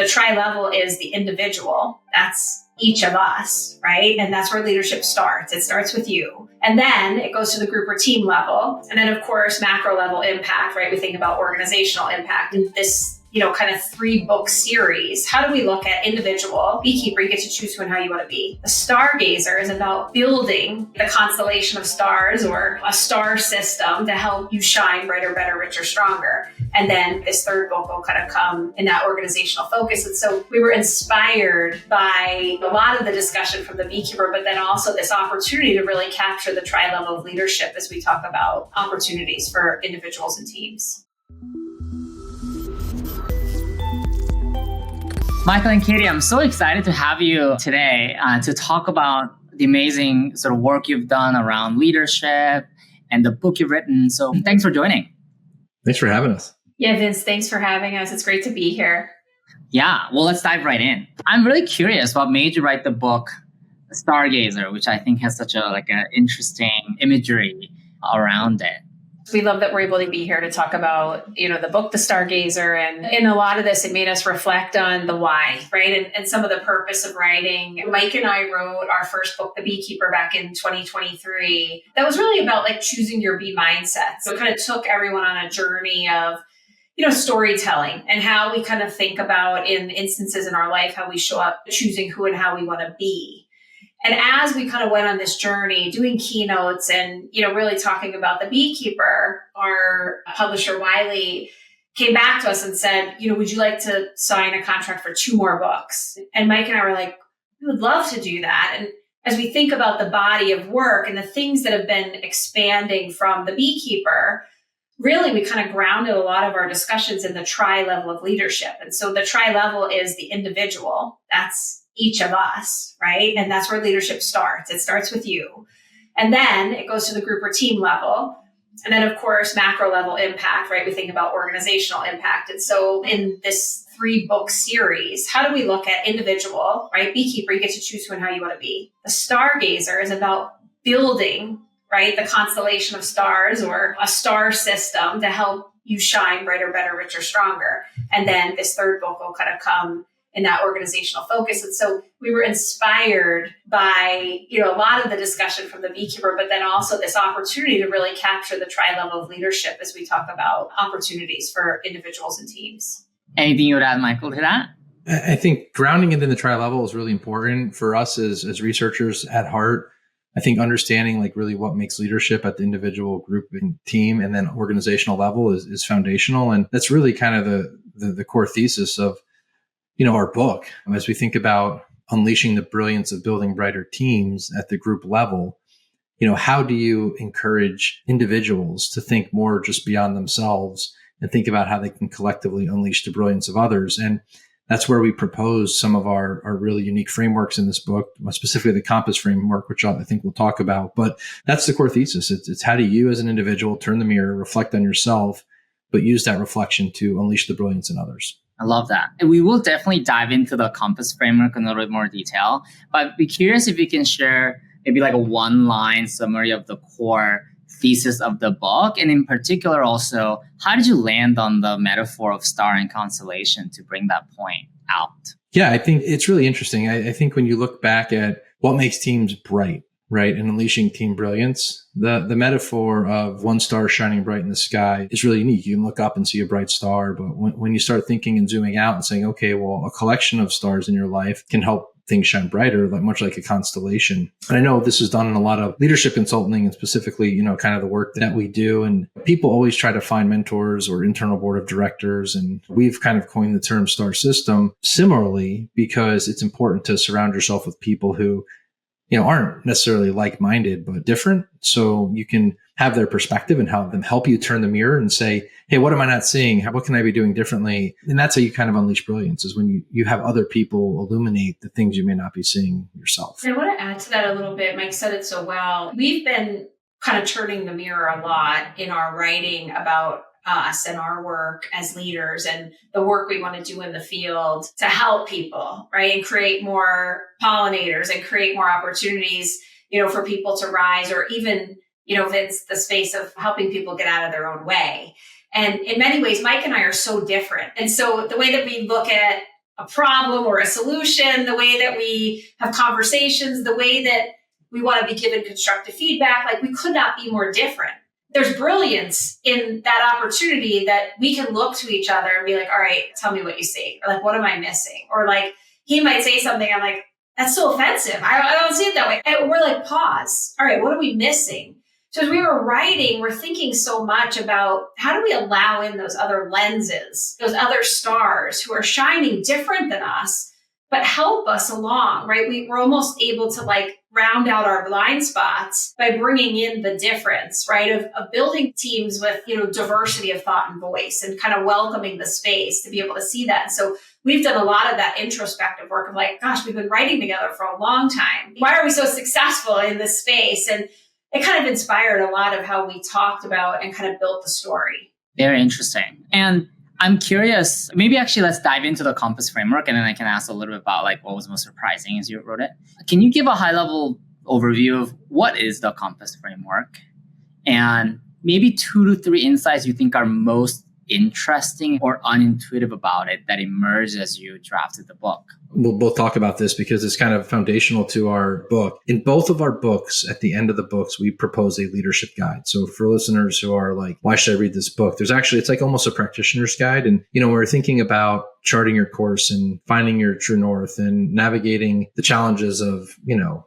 The tri-level is the individual. That's each of us, right? And that's where leadership starts. It starts with you. And then it goes to the group or team level. And then, of course, macro level impact, right? We think about organizational impact. And this, kind of 3-book series. How do we look at individual, beekeeper, you get to choose who and how you want to be. The Stargazer is about building the constellation of stars or a star system to help you shine brighter, better, richer, stronger. And then this 3rd book will kind of come in that organizational focus. And so we were inspired by a lot of the discussion from the beekeeper, but then also this opportunity to really capture the tri-level of leadership as we talk about opportunities for individuals and teams. Michael and Katie, I'm so excited to have you today to talk about the amazing sort of work you've done around leadership and the book you've written. So thanks for joining. Thanks for having us. Yeah, Vince, thanks for having us. It's great to be here. Yeah, well, let's dive right in. I'm really curious what made you write the book Stargazer, which I think has such an interesting imagery around it. We love that we're able to be here to talk about, the book, The Stargazer. And in a lot of this, it made us reflect on the why, right? And some of the purpose of writing. Mike and I wrote our first book, The Beekeeper, back in 2023. That was really about choosing your bee mindset. So it kind of took everyone on a journey of, storytelling and how we kind of think about in instances in our life, how we show up, choosing who and how we want to be. And as we kind of went on this journey, doing keynotes and, really talking about the beekeeper, our publisher, Wiley, came back to us and said, would you like to sign a contract for 2 more books? And Mike and I were like, we would love to do that. And as we think about the body of work and the things that have been expanding from the beekeeper, really, we kind of grounded a lot of our discussions in the tri-level of leadership. And so the tri-level is the individual. That's each of us, right? And that's where leadership starts. It starts with you. And then it goes to the group or team level. And then, of course, macro level impact, right? We think about organizational impact. And so in this 3-book series, how do we look at individual, right? Beekeeper, you get to choose who and how you want to be. The Stargazer is about building, right, the constellation of stars or a star system to help you shine brighter, better, richer, stronger. And then this 3rd book will kind of come in that organizational focus. And so we were inspired by, a lot of the discussion from the beekeeper, but then also this opportunity to really capture the tri-level of leadership as we talk about opportunities for individuals and teams. Anything you would add, Michael, to that? I think grounding it in the tri-level is really important for us as researchers at heart. I think understanding really what makes leadership at the individual, group, and team, and then organizational level is foundational. And that's really kind of the core thesis of our book. As we think about unleashing the brilliance of building brighter teams at the group level, how do you encourage individuals to think more just beyond themselves and think about how they can collectively unleash the brilliance of others? And that's where we propose some of our really unique frameworks in this book, specifically the Compass framework, which I think we'll talk about. But that's the core thesis. It's how do you as an individual turn the mirror, reflect on yourself, but use that reflection to unleash the brilliance in others. I love that. And we will definitely dive into the Compass framework in a little bit more detail, but I'd be curious if you can share maybe a 1-line summary of the core thesis of the book. And in particular, also, how did you land on the metaphor of star and constellation to bring that point out? Yeah, I think it's really interesting. I think when you look back at what makes teams bright, right, and unleashing team brilliance, the metaphor of one star shining bright in the sky is really unique. You can look up and see a bright star, but when you start thinking and zooming out and saying, okay, well, a collection of stars in your life can help things shine brighter, much like a constellation. And I know this is done in a lot of leadership consulting and specifically, kind of the work that we do. And people always try to find mentors or internal board of directors. And we've kind of coined the term star system similarly because it's important to surround yourself with people who aren't necessarily like-minded, but different. So you can have their perspective and help you turn the mirror and say, hey, what am I not seeing? What can I be doing differently? And that's how you kind of unleash brilliance, is when you have other people illuminate the things you may not be seeing yourself. I want to add to that a little bit. Mike said it so well. We've been kind of turning the mirror a lot in our writing about us and our work as leaders and the work we want to do in the field to help people, right? And create more pollinators and create more opportunities, for people to rise, or even, Vince, the space of helping people get out of their own way. And in many ways, Mike and I are so different. And so the way that we look at a problem or a solution, the way that we have conversations, the way that we want to be given constructive feedback. Like, we could not be more different. There's brilliance in that opportunity that we can look to each other and be like, all right, tell me what you see. Or like, what am I missing? Or like, he might say something. I'm like, that's so offensive. I don't see it that way. And we're like, pause. All right, what are we missing? So as we were writing, we're thinking so much about how do we allow in those other lenses, those other stars who are shining different than us, but help us along, right? We're almost able to like round out our blind spots by bringing in the difference, right? Of building teams with, diversity of thought and voice and kind of welcoming the space to be able to see that. And so we've done a lot of that introspective work of like, gosh, we've been writing together for a long time. Why are we so successful in this space? And it kind of inspired a lot of how we talked about and kind of built the story. Very interesting. And I'm curious, maybe actually let's dive into the compass framework, and then I can ask a little bit about like what was most surprising as you wrote it. Can you give a high level overview of what is the compass framework, and maybe 2 to 3 insights you think are most interesting or unintuitive about it that emerged as you drafted the book? We'll both talk about this because it's kind of foundational to our book. In both of our books, at the end of the books, we propose a leadership guide. So for listeners who are like, why should I read this book? It's like almost a practitioner's guide. And, we're thinking about charting your course and finding your true north and navigating the challenges of,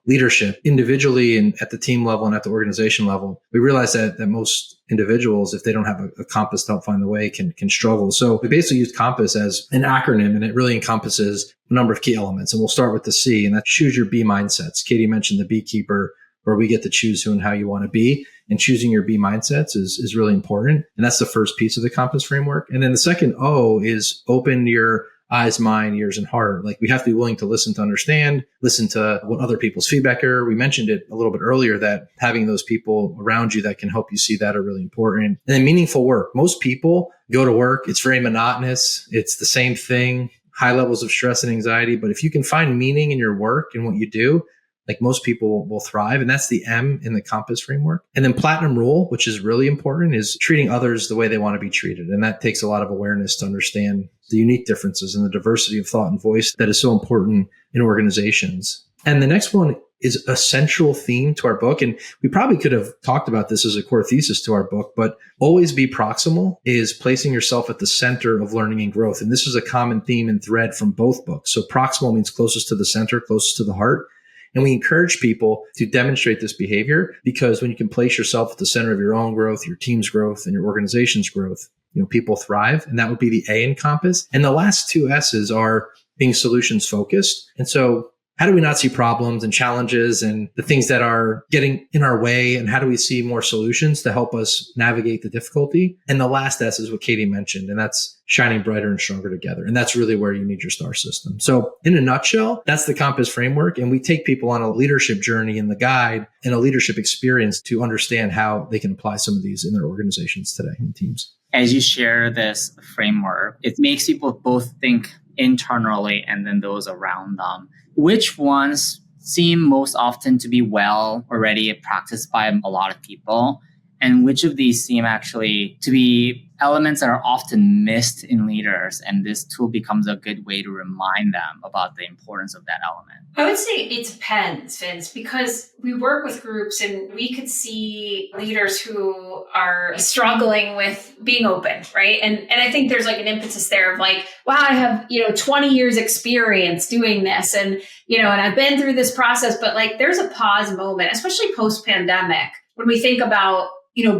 leadership individually and at the team level and at the organization level. We realize that most individuals, if they don't have a compass to help find the way, can struggle. So we basically use compass as an acronym, and it really encompasses a number of key elements. And we'll start with the C, and that's choose your B mindsets. Katie mentioned the beekeeper, where we get to choose who and how you want to be. And choosing your B mindsets is really important. And that's the first piece of the compass framework. And then the second O is open your eyes, mind, ears, and heart. Like, we have to be willing to listen to understand, listen to what other people's feedback are. We mentioned it a little bit earlier that having those people around you that can help you see that are really important. And then meaningful work. Most people go to work. It's very monotonous. It's the same thing, high levels of stress and anxiety. But if you can find meaning in your work and what you do, like, most people will thrive. And that's the M in the compass framework. And then platinum rule, which is really important, is treating others the way they want to be treated. And that takes a lot of awareness to understand the unique differences and the diversity of thought and voice that is so important in organizations. And the next one is a central theme to our book. And we probably could have talked about this as a core thesis to our book, but always be proximal is placing yourself at the center of learning and growth. And this is a common theme and thread from both books. So proximal means closest to the center, closest to the heart. And we encourage people to demonstrate this behavior, because when you can place yourself at the center of your own growth, your team's growth, and your organization's growth, people thrive. And that would be the A in compass. And the last 2 S's are being solutions focused. And so how do we not see problems and challenges and the things that are getting in our way? And how do we see more solutions to help us navigate the difficulty? And the last S is what Katie mentioned, and that's shining brighter and stronger together. And that's really where you need your star system. So in a nutshell, that's the compass framework. And we take people on a leadership journey in the guide and a leadership experience to understand how they can apply some of these in their organizations today and teams. As you share this framework, it makes people both think internally and then those around them. Which ones seem most often to be well already practiced by a lot of people? And which of these seem actually to be elements that are often missed in leaders, and this tool becomes a good way to remind them about the importance of that element? I would say it depends, Vince, because we work with groups and we could see leaders who are struggling with being open, right? And I think there's like an impetus there of like, wow, I have, 20 years experience doing this, and, and I've been through this process, but like there's a pause moment, especially post-pandemic, when we think about,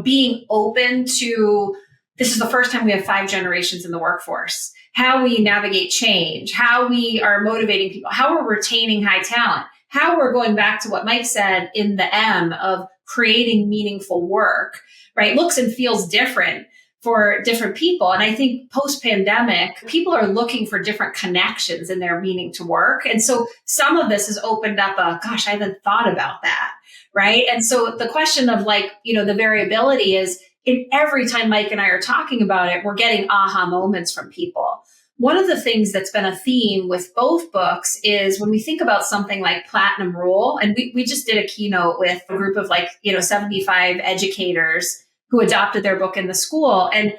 being open to, this is the first time we have 5 generations in the workforce, how we navigate change, how we are motivating people, how we're retaining high talent, how we're going back to what Mike said in the M of creating meaningful work, right? Looks and feels different for different people. And I think post-pandemic, people are looking for different connections in their meaning to work. And so some of this has opened up gosh, I haven't thought about that, right? And so the question of the variability is, in every time Mike and I are talking about it, we're getting aha moments from people. One of the things that's been a theme with both books is when we think about something like platinum rule, and we just did a keynote with a group of 75 educators who adopted their book in the school. And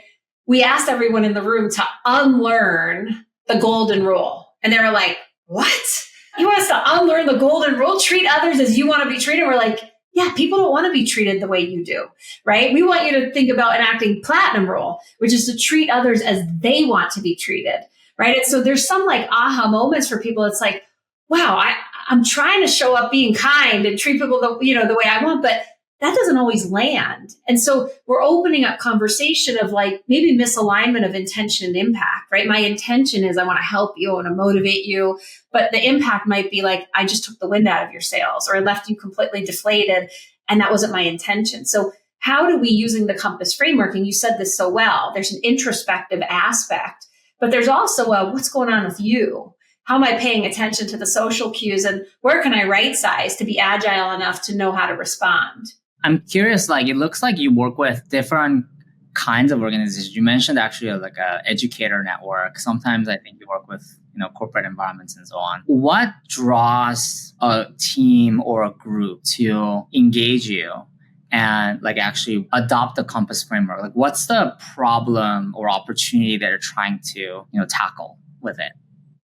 we asked everyone in the room to unlearn the golden rule. And they were like, what? You want us to unlearn the golden rule, treat others as you want to be treated? We're like, yeah, people don't want to be treated the way you do, right? We want you to think about enacting platinum rule, which is to treat others as they want to be treated, right? And so there's some like aha moments for people. It's like, wow, I'm trying to show up being kind and treat people the way I want, but that doesn't always land. And so we're opening up conversation of like maybe misalignment of intention and impact, right? My intention is I want to help you, I want to motivate you, but the impact might be like, I just took the wind out of your sails or I left you completely deflated and that wasn't my intention. So how do we, using the compass framework, and you said this so well, there's an introspective aspect, but there's also a what's going on with you? How am I paying attention to the social cues and where can I right size to be agile enough to know how to respond? I'm curious, like, it looks like you work with different kinds of organizations. You mentioned actually like a educator network. Sometimes I think you work with, corporate environments and so on. What draws a team or a group to engage you and like actually adopt the compass framework? Like, what's the problem or opportunity that you're trying to, tackle with it?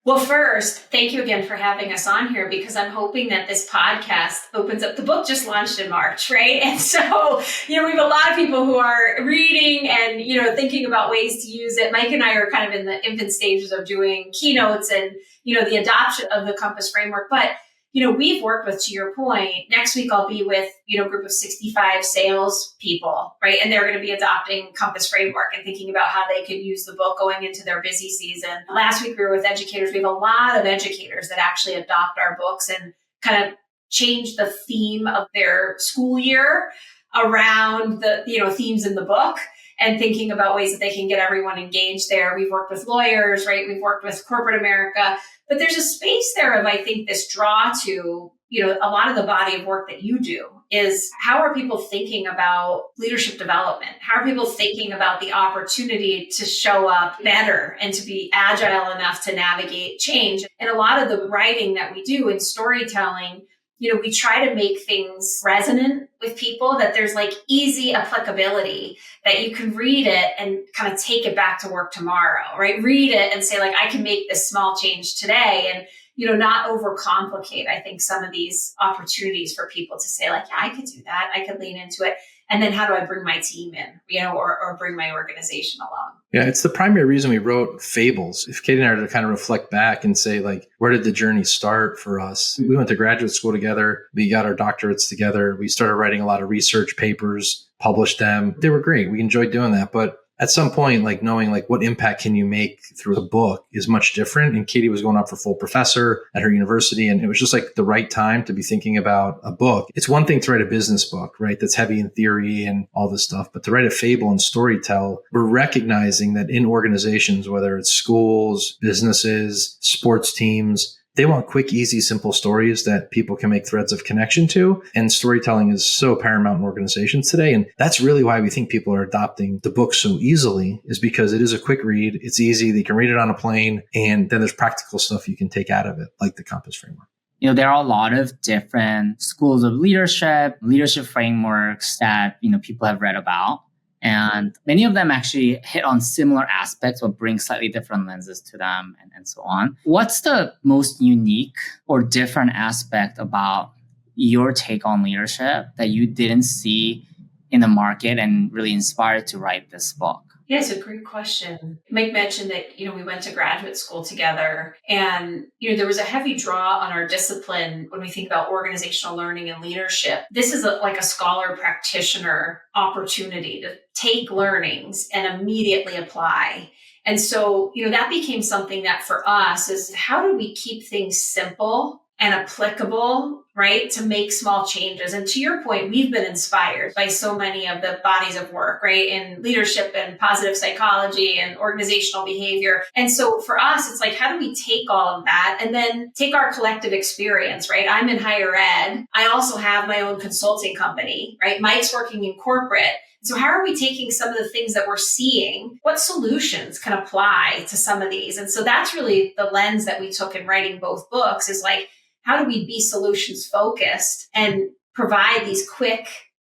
Well, first, thank you again for having us on here because I'm hoping that this podcast opens up. The book just launched in March, right? And so, we have a lot of people who are reading and, thinking about ways to use it. Mike and I are kind of in the infant stages of doing keynotes and, the adoption of the compass framework. But, we've worked with, to your point, next week I'll be with, a group of 65 sales people, right? And they're going to be adopting compass framework and thinking about how they could use the book going into their busy season. Last week we were with educators. We have a lot of educators that actually adopt our books and kind of change the theme of their school year around the, themes in the book and thinking about ways that they can get everyone engaged there. We've worked with lawyers, right? We've worked with corporate America, but there's a space there of, I think, this draw to, a lot of the body of work that you do is how are people thinking about leadership development? How are people thinking about the opportunity to show up better and to be agile enough to navigate change? And a lot of the writing that we do in storytelling, we try to make things resonant with people, that there's like easy applicability, that you can read it and kind of take it back to work tomorrow, right? Read it and say like, I can make this small change today and, not overcomplicate, I think, some of these opportunities for people to say like, yeah, I could do that. I could lean into it. And then how do I bring my team in, or bring my organization along? Yeah, it's the primary reason we wrote fables. If Katie and I are to kind of reflect back and say, like, where did the journey start for us? We went to graduate school together. We got our doctorates together. We started writing a lot of research papers, published them. They were great. We enjoyed doing that. But at some point, like knowing like what impact can you make through a book is much different. And Katie was going up for full professor at her university. And it was just like the right time to be thinking about a book. It's one thing to write a business book, right? That's heavy in theory and all this stuff. But to write a fable and storytell, we're recognizing that in organizations, whether it's schools, businesses, sports teams, they want quick, easy, simple stories that people can make threads of connection to. And storytelling is so paramount in organizations today. And that's really why we think people are adopting the book so easily, is because it is a quick read. It's easy. They can read it on a plane. And then there's practical stuff you can take out of it, like the compass framework. There are a lot of different schools of leadership frameworks that, people have read about. And many of them actually hit on similar aspects, but bring slightly different lenses to them and so on. What's the most unique or different aspect about your take on leadership that you didn't see in the market and really inspired to write this book? Yeah, it's a great question. Mike mentioned that, we went to graduate school together and, there was a heavy draw on our discipline when we think about organizational learning and leadership. This is like a scholar-practitioner opportunity to take learnings and immediately apply. And so, that became something that for us is how do we keep things simple and applicable, right, to make small changes. And to your point, we've been inspired by so many of the bodies of work, right, in leadership and positive psychology and organizational behavior. And so for us, it's like, how do we take all of that and then take our collective experience, right? I'm in higher ed. I also have my own consulting company, right? Mike's working in corporate. So how are we taking some of the things that we're seeing? What solutions can apply to some of these? And so that's really the lens that we took in writing both books, is like, how do we be solutions focused and provide these quick,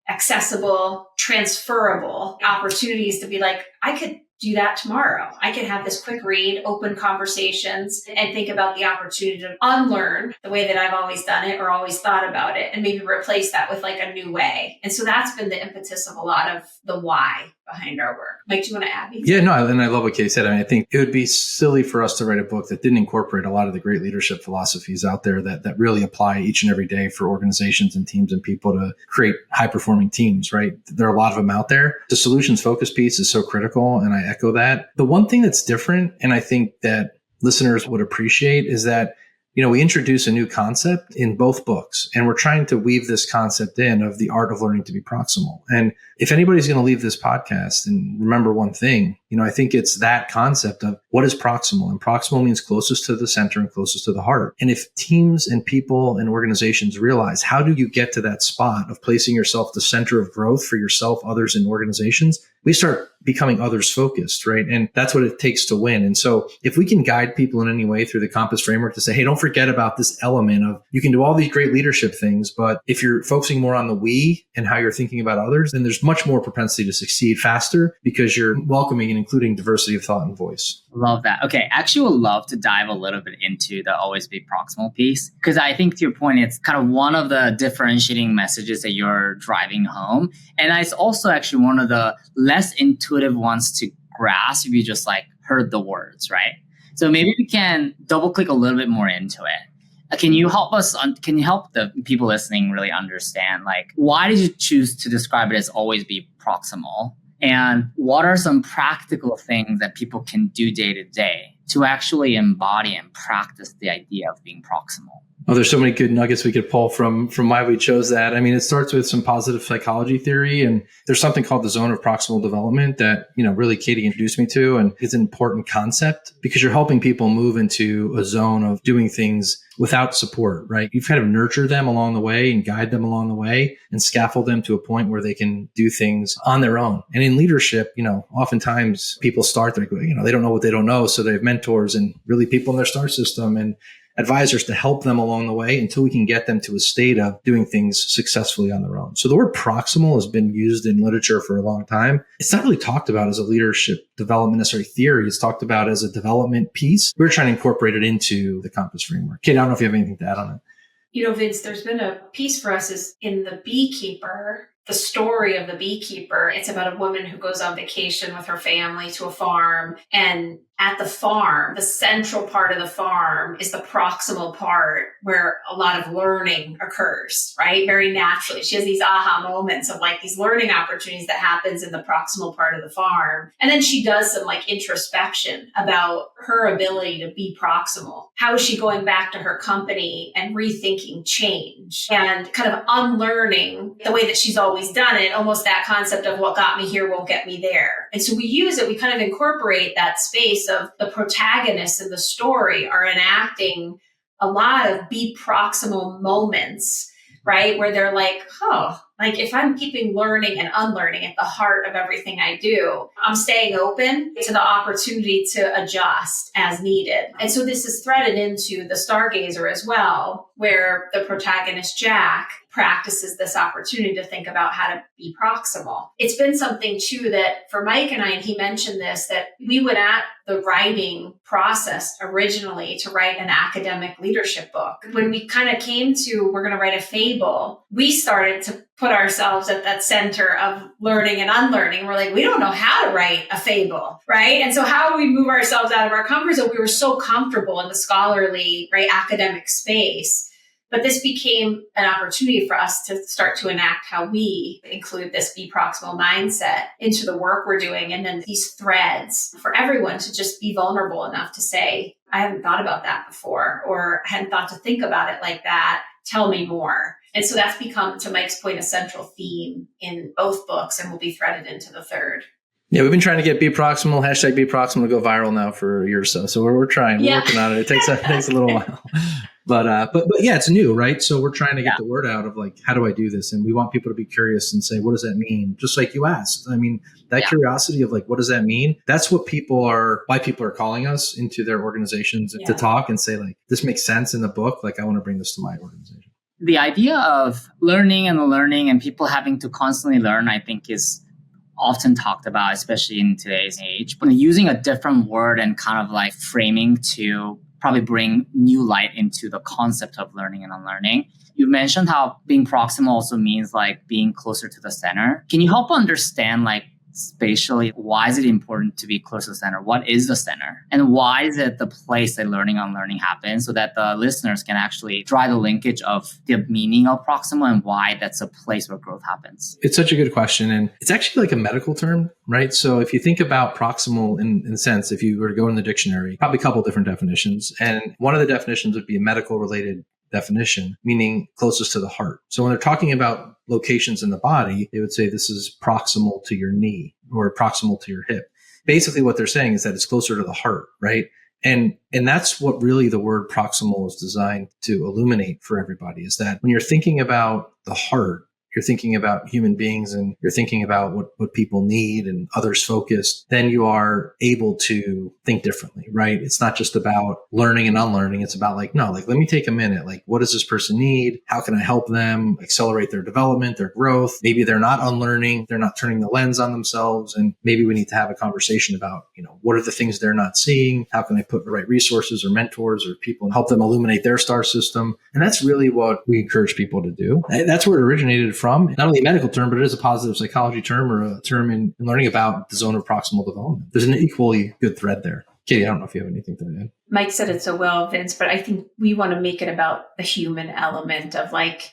accessible, transferable opportunities to be like, I could do that tomorrow. I can have this quick read, open conversations, and think about the opportunity to unlearn the way that I've always done it or always thought about it, and maybe replace that with like a new way. And so that's been the impetus of a lot of the why behind our work. Mike, do you want to add anything? Yeah, no, and I love what Kay said. I mean, I think it would be silly for us to write a book that didn't incorporate a lot of the great leadership philosophies out there that really apply each and every day for organizations and teams and people to create high-performing teams, right? There are a lot of them out there. The solutions-focused piece is so critical, and I echo that. The one thing that's different, and I think that listeners would appreciate, is that we introduce a new concept in both books, and we're trying to weave this concept in of the art of learning to be proximal. And if anybody's going to leave this podcast and remember one thing, I think it's that concept of what is proximal. And proximal means closest to the center and closest to the heart. And if teams and people and organizations realize, how do you get to that spot of placing yourself the center of growth for yourself, others, and organizations, we start becoming others focused, right? And that's what it takes to win. And so if we can guide people in any way through the Compass framework to say, hey, don't forget about this element of you can do all these great leadership things, but if you're focusing more on the we and how you're thinking about others, then there's much more propensity to succeed faster because you're welcoming and including diversity of thought and voice. Love that. Okay, actually would love to dive a little bit into the always be proximal piece, because I think to your point, it's kind of one of the differentiating messages that you're driving home. And it's also actually one of the less intuitive ones to grasp if you just like heard the words, right? So maybe we can double click a little bit more into it. Can you help us, can you help the people listening really understand, like, why did you choose to describe it as always be proximal? And what are some practical things that people can do day to day to actually embody and practice the idea of being proximal? Oh, there's so many good nuggets we could pull from why we chose that. I mean, it starts with some positive psychology theory, and there's something called the zone of proximal development that, really Katie introduced me to. And it's an important concept because you're helping people move into a zone of doing things without support, right? You've kind of nurtured them along the way and guide them along the way and scaffold them to a point where they can do things on their own. And in leadership, oftentimes people start, they don't know what they don't know. So they have mentors and really people in their star system and advisors to help them along the way until we can get them to a state of doing things successfully on their own. So the word proximal has been used in literature for a long time. It's not really talked about as a leadership development necessary theory. It's talked about as a development piece. We're trying to incorporate it into the Compass framework. Kate, I don't know if you have anything to add on it. Vince, there's been a piece for us is in The Beekeeper, the story of the beekeeper. It's about a woman who goes on vacation with her family to a farm, and at the farm, the central part of the farm is the proximal part where a lot of learning occurs, right? Very naturally. She has these aha moments of like these learning opportunities that happens in the proximal part of the farm. And then she does some like introspection about her ability to be proximal. How is she going back to her company and rethinking change and kind of unlearning the way that she's always done it, almost that concept of what got me here won't get me there. And so we use it, we kind of incorporate that space of the protagonists in the story are enacting a lot of be proximal moments, right? Where they're like, like if I'm keeping learning and unlearning at the heart of everything I do, I'm staying open to the opportunity to adjust as needed. And so this is threaded into the Stargazer as well, where the protagonist, Jack, practices this opportunity to think about how to be proximal. It's been something too that for Mike and I, and he mentioned this, that we went at the writing process originally to write an academic leadership book. When we kind of came to, we're going to write a fable, we started to put ourselves at that center of learning and unlearning. We're like, we don't know how to write a fable, right? And so how do we move ourselves out of our comfort zone? We were so comfortable in the scholarly, right, academic space. But this became an opportunity for us to start to enact how we include this be proximal mindset into the work we're doing. And then these threads for everyone to just be vulnerable enough to say, I haven't thought about that before, or I hadn't thought to think about it like that. Tell me more. And so that's become, to Mike's point, a central theme in both books and will be threaded into the third. Yeah, we've been trying to get Be Proximal, hashtag Be Proximal to go viral now for a year or so. So we're trying, we're working on it. It takes a little while. But yeah, it's new, right? So we're trying to get the word out of like, how do I do this? And we want people to be curious and say, what does that mean? Just like you asked. I mean, that curiosity of like, what does that mean? That's what why people are calling us into their organizations to talk and say like, this makes sense in the book. Like, I want to bring this to my organization. The idea of learning and people having to constantly learn, I think, is often talked about, especially in today's age, but using a different word and kind of like framing to probably bring new light into the concept of learning and unlearning. You mentioned how being proximal also means like being closer to the center. Can you help understand like spatially, why is it important to be close to the center? What is the center? And why is it the place that learning and unlearning happens, so that the listeners can actually draw the linkage of the meaning of proximal and why that's a place where growth happens? It's such a good question. And it's actually like a medical term, right? So if you think about proximal in a sense, if you were to go in the dictionary, probably a couple different definitions. And one of the definitions would be a medical related definition, meaning closest to the heart. So when they're talking about locations in the body, they would say this is proximal to your knee or proximal to your hip. Basically what they're saying is that it's closer to the heart, right? And that's what really the word proximal is designed to illuminate for everybody, is that when you're thinking about the heart, you're thinking about human beings and you're thinking about what people need and others focused, then you are able to think differently, right? It's not just about learning and unlearning. It's about like, no, like, let me take a minute. Like, what does this person need? How can I help them accelerate their development, their growth? Maybe they're not unlearning. They're not turning the lens on themselves. And maybe we need to have a conversation about, what are the things they're not seeing? How can I put the right resources or mentors or people and help them illuminate their star system? And that's really what we encourage people to do. That's where it originated from. Not only a medical term, but it is a positive psychology term or a term in learning about the zone of proximal development. There's an equally good thread there. Katie, I don't know if you have anything to add. Mike said it so well, Vince, but I think we want to make it about the human element of like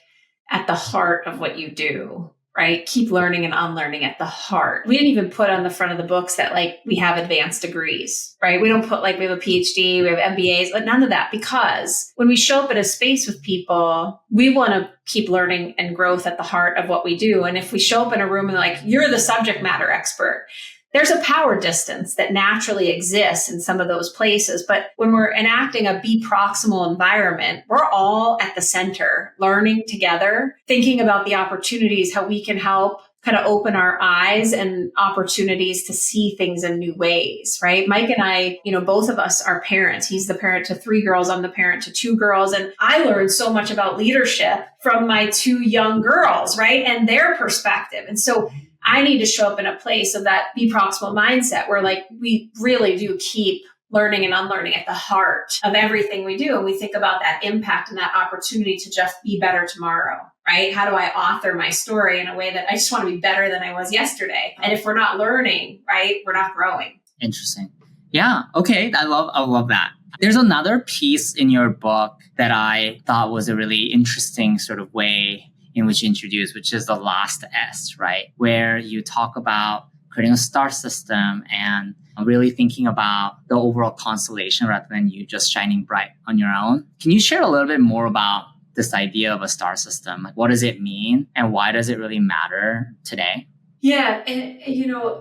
at the heart of what you do, right? Keep learning and unlearning at the heart. We didn't even put on the front of the books that like we have advanced degrees, right? We don't put like we have a PhD, we have MBAs, but none of that, because when we show up at a space with people, we want to keep learning and growth at the heart of what we do. And if we show up in a room and like, you're the subject matter expert, there's a power distance that naturally exists in some of those places. But when we're enacting a be proximal environment, we're all at the center, learning together, thinking about the opportunities, how we can help kind of open our eyes and opportunities to see things in new ways, right? Mike and I, both of us are parents. He's the parent to 3 girls. I'm the parent to 2 girls. And I learned so much about leadership from my 2 young girls, right? And their perspective. And so I need to show up in a place of that be proximal mindset where like we really do keep learning and unlearning at the heart of everything we do. And we think about that impact and that opportunity to just be better tomorrow, right? How do I author my story in a way that I just want to be better than I was yesterday? And if we're not learning, right, we're not growing. Interesting. Yeah. Okay. I love that. There's another piece in your book that I thought was a really interesting sort of way in which you introduce, which is the last S, right? Where you talk about creating a star system and really thinking about the overall constellation rather than you just shining bright on your own. Can you share a little bit more about this idea of a star system? Like, what does it mean and why does it really matter today? Yeah. And,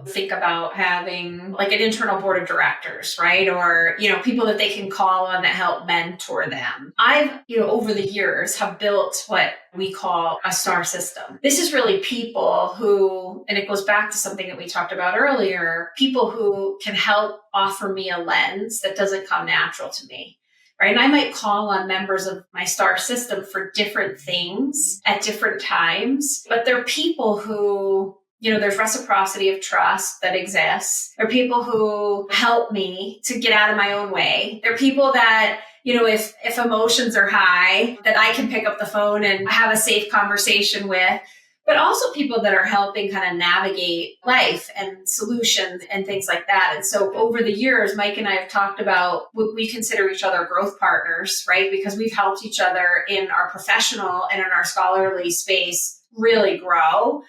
think about having like an internal board of directors, right? Or, people that they can call on that help mentor them. I've, over the years have built what we call a star system. This is really people who, and it goes back to something that we talked about earlier, people who can help offer me a lens that doesn't come natural to me. Right. And I might call on members of my star system for different things at different times, but they're people who, there's reciprocity of trust that exists. There are people who help me to get out of my own way. There are people that, if emotions are high, that I can pick up the phone and have a safe conversation with, but also people that are helping kind of navigate life and solutions and things like that. And so over the years, Mike and I have talked about, we consider each other growth partners, right? Because we've helped each other in our professional and in our scholarly space really grow.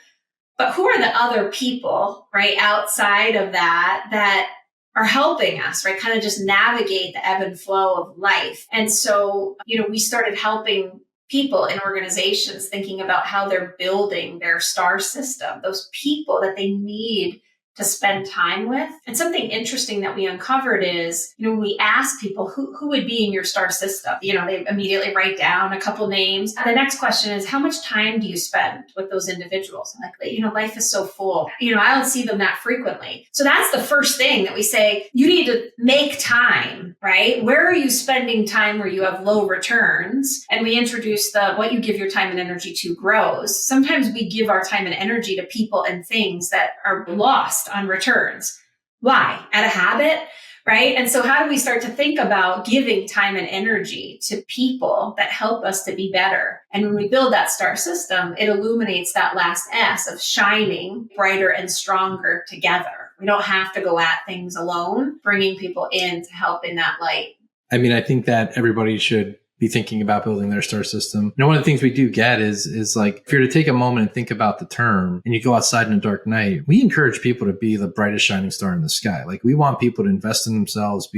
But who are the other people, right, outside of that are helping us, right, kind of just navigate the ebb and flow of life? And so, we started helping people in organizations thinking about how they're building their star system, those people that they need to spend time with. And something interesting that we uncovered is, when we ask people who would be in your star system, they immediately write down a couple names. The next question is, how much time do you spend with those individuals? I'm like, life is so full. I don't see them that frequently. So that's the first thing that we say, you need to make time, right? Where are you spending time where you have low returns? And we introduce what you give your time and energy to grows. Sometimes we give our time and energy to people and things that are lost on returns. Why? Out of habit, right? And so how do we start to think about giving time and energy to people that help us to be better? And when we build that star system, it illuminates that last S of shining brighter and stronger together. We don't have to go at things alone, bringing people in to help in that light. I mean, I think that everybody should be thinking about building their star system. One of the things we do get is like, if you're to take a moment and think about the term and you go outside in a dark night, we encourage people to be the brightest shining star in the sky. Like, we want people to invest in themselves,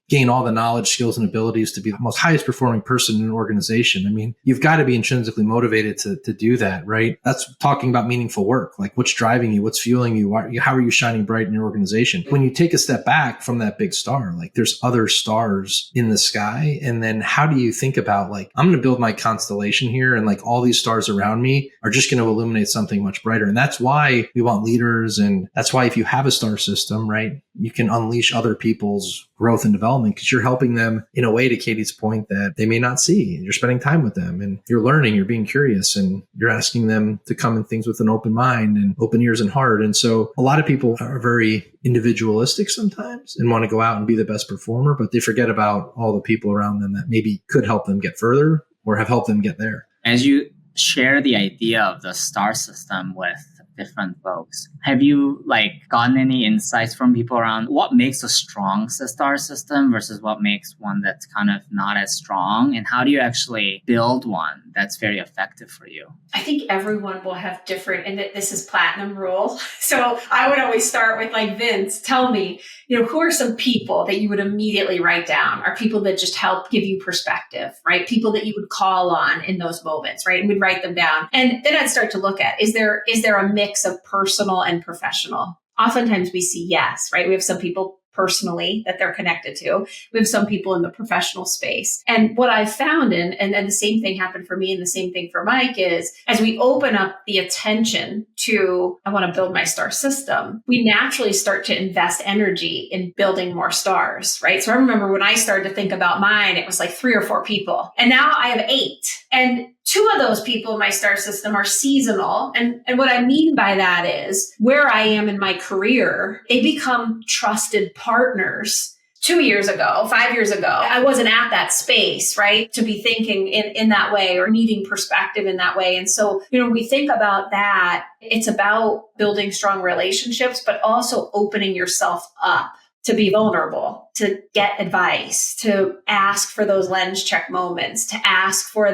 gain all the knowledge, skills, and abilities to be the most highest performing person in an organization. I mean, you've got to be intrinsically motivated to do that, right? That's talking about meaningful work. Like, what's driving you? What's fueling you? How are you shining bright in your organization? When you take a step back from that big star, like, there's other stars in the sky. And then how do you think about, like, I'm going to build my constellation here, and like all these stars around me are just going to illuminate something much brighter. And that's why we want leaders. And that's why if you have a star system, right, you can unleash other people's growth and development, because you're helping them in a way, to Katie's point, that they may not see. You're spending time with them and you're learning, you're being curious, and you're asking them to come in things with an open mind and open ears and heart. And so a lot of people are very individualistic sometimes and want to go out and be the best performer, but they forget about all the people around them that maybe could help them get further or have helped them get there. As you share the idea of the star system with different folks, have you gotten any insights from people around what makes a strong star system versus what makes one that's kind of not as strong? And how do you actually build one that's very effective for you? I think everyone will have different, and that this is platinum rule. So I would always start with Vince, tell me, who are some people that you would immediately write down? Are people that just help give you perspective, right? People that you would call on in those moments, right? And we'd write them down. And then I'd start to look at, is there a mix of personal and professional? Oftentimes we see yes, right? We have some people personally that they're connected to. We have some people in the professional space. And what I've found, and then the same thing happened for me and the same thing for Mike, is as we open up the attention to, I want to build my star system, we naturally start to invest energy in building more stars, right? So I remember when I started to think about mine, it was like 3 or 4 people. And now I have 8. And 2 of those people in my star system are seasonal. And what I mean by that is where I am in my career, they become trusted partners. 2 years ago, 5 years ago, I wasn't at that space, right? To be thinking in that way or needing perspective in that way. And so, when we think about that, it's about building strong relationships, but also opening yourself up to be vulnerable, to get advice, to ask for those lens check moments, to ask for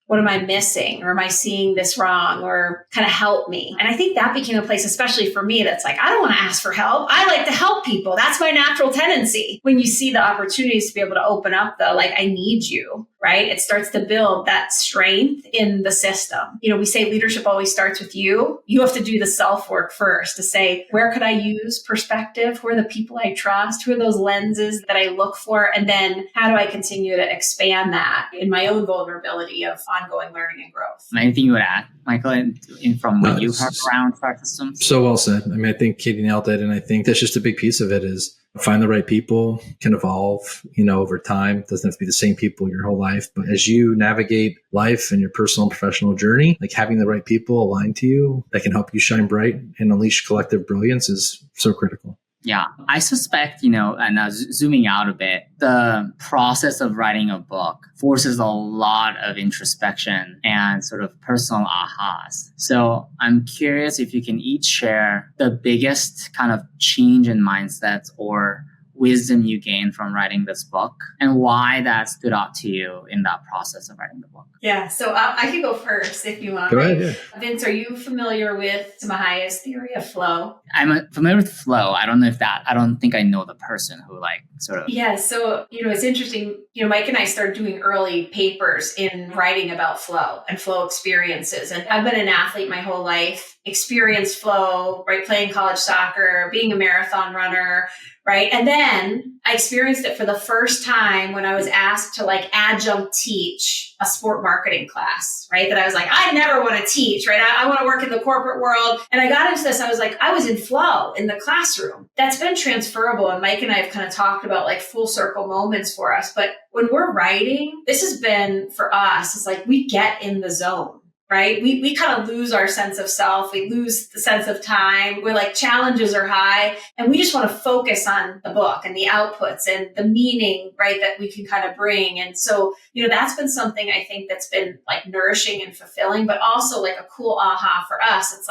what am I missing? Or am I seeing this wrong? Or kind of help me. And I think that became a place, especially for me, that's like, I don't want to ask for help. I like to help people. That's my natural tendency. When you see the opportunities to be able to open up I need you, right? It starts to build that strength in the system. We say leadership always starts with you. You have to do the self work first to say, where could I use perspective? Who are the people I trust? Who are those lenses that I look for? And then how do I continue to expand that in my own vulnerability of ongoing learning and growth? Anything you would add, Michael, from what you've heard around star systems? So well said. I mean, I think Katie nailed it. And I think that's just a big piece of it is find the right people, can evolve, over time. It doesn't have to be the same people your whole life. But as you navigate life and your personal and professional journey, having the right people aligned to you that can help you shine bright and unleash collective brilliance is so critical. Yeah, I suspect, and zooming out a bit, the process of writing a book forces a lot of introspection and sort of personal ahas. So I'm curious if you can each share the biggest kind of change in mindsets or wisdom you gained from writing this book and why that stood out to you in that process of writing the book. Yeah, so I can go first if you want. Go ahead, yeah. Vince, are you familiar with Mahaya's theory of flow? I'm familiar with flow. I don't think I know the person who sort of. Yeah, so, it's interesting. Mike and I started doing early papers in writing about flow and flow experiences. And I've been an athlete my whole life, experienced flow, right? Playing college soccer, being a marathon runner, right? And then I experienced it for the first time when I was asked to adjunct teach a sport marketing class, right? That I was like, I never want to teach, right? I want to work in the corporate world. And I got into this. I was like, I was in flow in the classroom. That's been transferable. And Mike and I have kind of talked about full circle moments for us. But when we're writing, this has been for us, it's we get in the zone. Right? We kind of lose our sense of self. We lose the sense of time. We're challenges are high and we just want to focus on the book and the outputs and the meaning, right? That we can kind of bring. And so, that's been something I think that's been nourishing and fulfilling, but also a cool aha for us. It's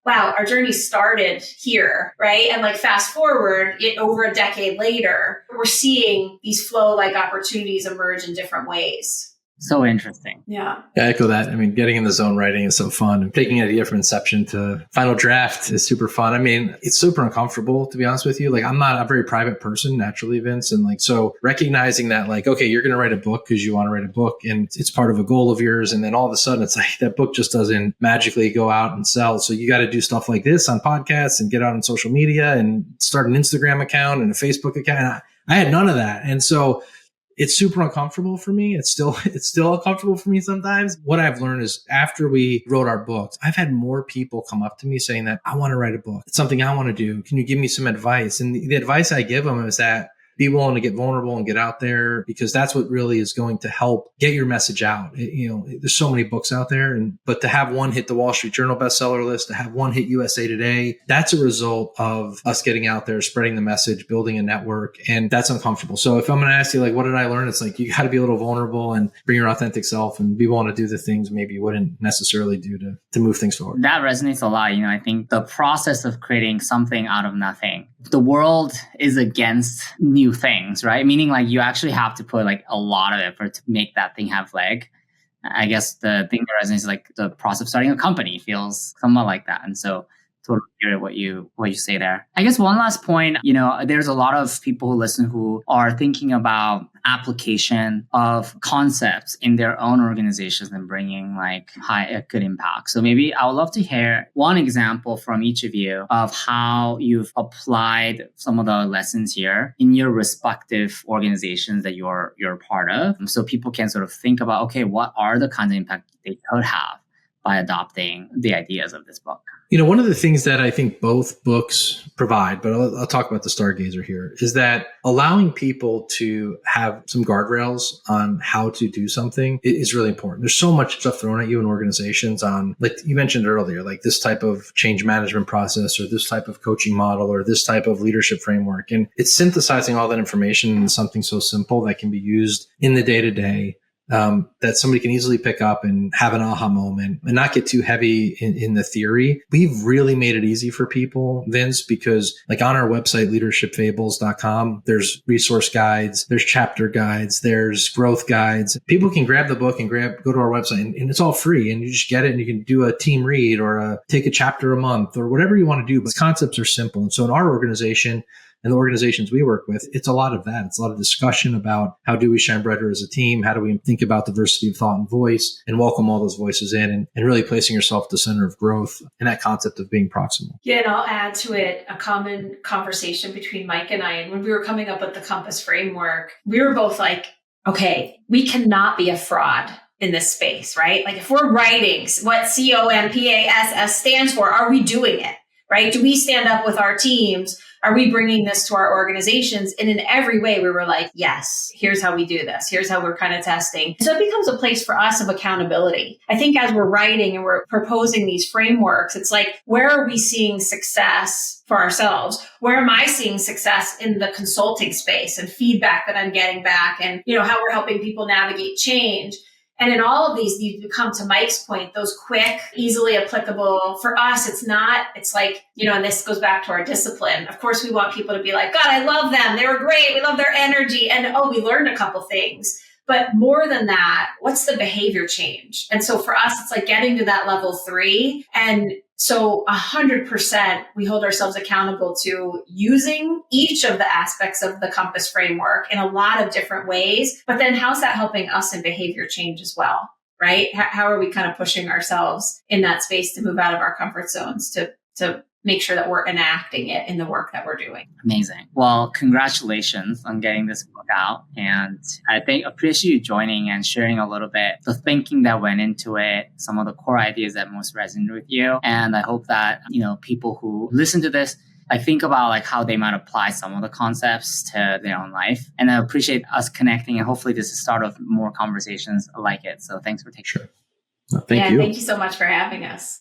wow, our journey started here, right? And fast forward it over a decade later, we're seeing these flow opportunities emerge in different ways. So interesting. Yeah. I echo that. I mean, getting in the zone writing is so fun. And taking an idea from inception to final draft is super fun. I mean, it's super uncomfortable, to be honest with you. I'm not a very private person naturally, Vince. And so recognizing that okay, you're going to write a book because you want to write a book and it's part of a goal of yours. And then all of a sudden it's that book just doesn't magically go out and sell. So you got to do stuff like this on podcasts and get out on social media and start an Instagram account and a Facebook account. I had none of that. And so it's super uncomfortable for me. It's still uncomfortable for me sometimes. What I've learned is after we wrote our books, I've had more people come up to me saying that I want to write a book. It's something I want to do. Can you give me some advice? And the advice I give them is that be willing to get vulnerable and get out there because that's what really is going to help get your message out. There's so many books out there, but to have one hit the Wall Street Journal bestseller list, to have one hit USA Today, that's a result of us getting out there, spreading the message, building a network, and that's uncomfortable. So if I'm going to ask you, what did I learn? It's you got to be a little vulnerable and bring your authentic self and be willing to do the things maybe you wouldn't necessarily do to move things forward. That resonates a lot. I think the process of creating something out of nothing, the world is against new things, right? Meaning you actually have to put a lot of effort to make that thing have leg. I guess the thing that resonates is the process of starting a company feels somewhat like that. And so totally hear what you say there. I guess one last point, there's a lot of people who listen who are thinking about application of concepts in their own organizations and bringing good impact. So maybe I would love to hear one example from each of you of how you've applied some of the lessons here in your respective organizations that you're part of. So people can sort of think about, okay, what are the kinds of impact they could have by adopting the ideas of this book? One of the things that I think both books provide, but I'll talk about the Stargazer here, is that allowing people to have some guardrails on how to do something is really important. There's so much stuff thrown at you in organizations on, you mentioned earlier, this type of change management process or this type of coaching model or this type of leadership framework. And it's synthesizing all that information into something so simple that can be used in the day-to-day. That somebody can easily pick up and have an aha moment and not get too heavy in the theory. We've really made it easy for people, Vince, because on our website, leadershipfables.com, there's resource guides, there's chapter guides, there's growth guides. People can grab the book and go to our website and it's all free and you just get it and you can do a team read or take a chapter a month or whatever you want to do. But concepts are simple. And so in our organization, and the organizations we work with, it's a lot of that. It's a lot of discussion about how do we shine brighter as a team? How do we think about diversity of thought and voice and welcome all those voices in and really placing yourself at the center of growth and that concept of being proximal. Yeah, and I'll add to it a common conversation between Mike and I. And when we were coming up with the Compass framework, we were both okay, we cannot be a fraud in this space, right? If we're writing what COMPASS stands for, are we doing it, right? Do we stand up with our teams? Are we bringing this to our organizations? And in every way, we were yes, here's how we do this. Here's how we're kind of testing. So it becomes a place for us of accountability. I think as we're writing and we're proposing these frameworks, it's where are we seeing success for ourselves? Where am I seeing success in the consulting space and feedback that I'm getting back and, how we're helping people navigate change? And in all of these, you come to Mike's point, those quick, easily applicable. For us, it's like, and this goes back to our discipline. Of course, we want people to be like, God, I love them. They were great. We love their energy. And we learned a couple things. But more than that, what's the behavior change? And so for us, it's like getting to that level 3. And so 100%, we hold ourselves accountable to using each of the aspects of the Compass framework in a lot of different ways. But then how's that helping us in behavior change as well, right? How are we kind of pushing ourselves in that space to move out of our comfort zones to make sure that we're enacting it in the work that we're doing. Amazing. Well, congratulations on getting this book out. And I appreciate you joining and sharing a little bit the thinking that went into it, some of the core ideas that most resonate with you. And I hope that, people who listen to this, think about how they might apply some of the concepts to their own life. And I appreciate us connecting, and hopefully this is the start of more conversations like it. So thanks for taking Sure. Well, thank you. Thank you so much for having us.